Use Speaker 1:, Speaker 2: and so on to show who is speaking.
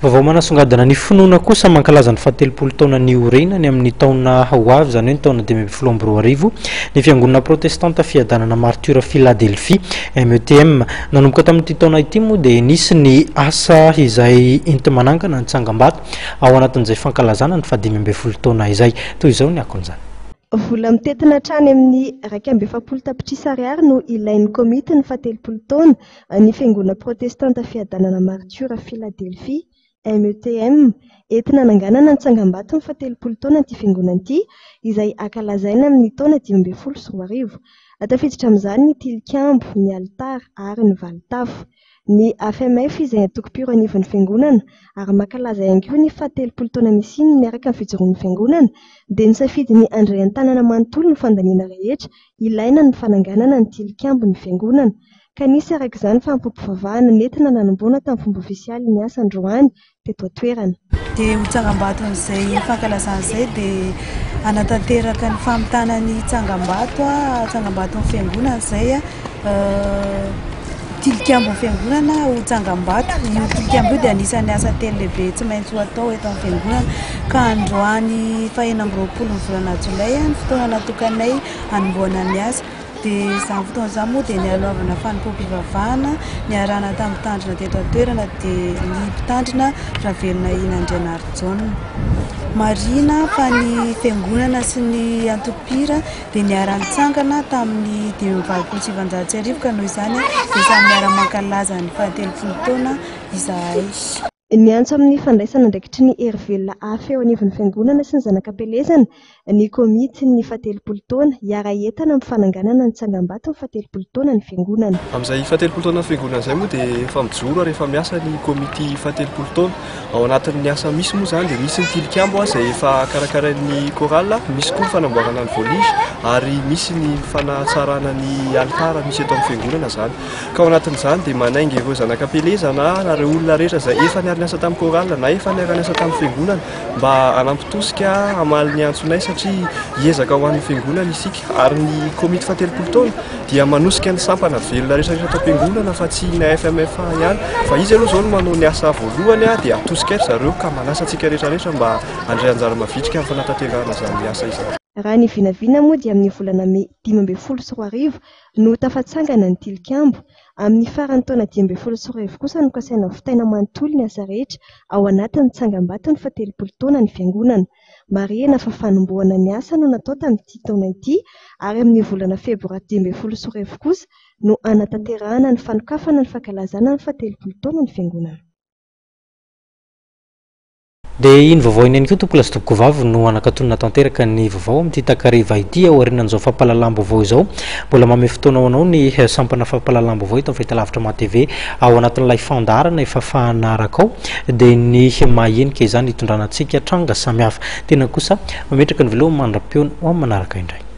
Speaker 1: Vaovao manasongadina ny finoana kosa mankalaza ny fahatelopolo taona ny orenany amin'ny taona ho avy, izany hoe ny taona 2024 ny fiangonana protestanta fiadanana Martyr Philadelphie METM nanomboka tamin'ity taona ity moa dia nisy ny asa izay enti manangana ny tsangambato ao anatin'izay fankalazana ny 25 taona izay. Toy izao ny akon'izany.
Speaker 2: Vola mitetina hatrany amin'ny 270 tapitrisa ariary no ilain'ny komity ny fahatelopolo taona ny fiangonana protestanta fiadanana Martyr Philadelphie METM entina nanganana ny tsangambato ny fahatelopolo taona ity fiangonana ity izay ankalazaina amin'ny taona 2024. Tafiditra amin'izany ny tilikambo, ny altara ary ny valitafo. Ny AFMF izay atoko-piro anivon'ny fiangonana ary mankalaza ihany koa ny fahatelopolo taona misiny miaraka amin'ny fijoroan'ny fiangonana dia nisafidy ny andray an-tanana manontolo ny fandaniana rehetra ilaina ny fananganana ny tilikambo ny fiangonana. Ka nisy araka izany fa ampom-pivavahana nentina nanomboana tamin'ny fomba ofisialy ny asa androany teto an-toerana.
Speaker 3: Dia ho tsangambato an'izay fankalazana izay dia anatanteraka ny famitana ny tsangambato ny fiangonana izay tilikambo ny fiangonana ho tsangambato. Io tilikambo io dia anisan'ny asa telo lehibe tsy maintsy ho atao eto amin'ny fiangonana ka androany faha 20 ny volana Jolay ny fotoana natokanay hanomboana ny asa. Dia izany fotoana izany moa dia nialoavana fanompoam-pivavahana niarahana tamin'ny mpitandrina teto an-toerana dia ny mpitandrina Ravelona Inandriana Arjona. Marina fa ny fiangonana sy ny antoko-pira dia niara-nitsangana tamin'ny 2027 ka noho izany dia samy miara-mankalaza ny fahatelopolo taona izahay.
Speaker 2: Ny antso amin'ny fandraisana andraikitry ny hery afo eo anivon'ny fiangonana sy ny zanakam-pelezana ny komity ny fahatelopolo taona hiara entana amin'ny fananganana ny tsangambato ny fahatelopolo taona ny fiangonana.
Speaker 4: Amin'izay fahatelopolo taona ny fiangonana izay moa dia efa mijoro rehefa miasa ny komity fahatelopolo taona. Ao anatin'ny asa misy moa izany dia misy ny tilikambo izay efa karakarain'ny korala, misy koa ny fanamboarana ny volige ary misy ny fanatsarana ny altara misy eto amin'ny fiangonana izany. Ka ao anatin'izany dia manainga ireo zanakam-pelezana na ireo olona rehetra izay efa niasa tamin'ny korala na efa niara-niasa tamin'ny fiangonana mba hanampitosika hamaly ny antsonay satria hiezaka ho an'ny fiangonana isika ary ny komity fahatelopolo taona dia manosika ny sampana velona rehetrarehetra atao fiangonana fa tsy ny AFMF ihany fa izy aloha izao no manao ny asa voalohany dia atosika ery zareo ka manasa antsika rehetrarehetra mba handray anjara mavitrika amin'ny fanatanterahana izany asa izany.
Speaker 2: Raha ny vinavina moa dia amin'ny volana Mey 2024 no tafatsangana ny tilikambo. Amin'ny faran'ny taona 2024 kosa no kasaina vitaina manontolo ny asa rehetra ao anatin'ny tsangambato ny fahatelopolo taona ny fiangonana. Marihana fa fanombohana ny asa no natao tamin'ity taona ity ary amin'ny volana Febroary 2024 kosa no anatanterahana ny fanokafana ny fankalazana ny fahatelopolo taona ny fiangonana.
Speaker 1: Dia iny vaovao iny ihany koa tompoko lasitoboko vavy no anakatonana tanteraka ny vaovao amin'ity takariva ity ao aorianan'izao fampahalalam-baovao izao. Mbola manome fotoana ho anao ny sampana fampahalalam-baovao eto amin'ny fahitalavitra MATV ao anatin'ilay fandarana efa fahanaraka ao dia ny mahenika izany hitondrana antsika tranga samihafa. Tena kosa mametraka ny veloma mandra-piona ho amin'ny manaraka indray.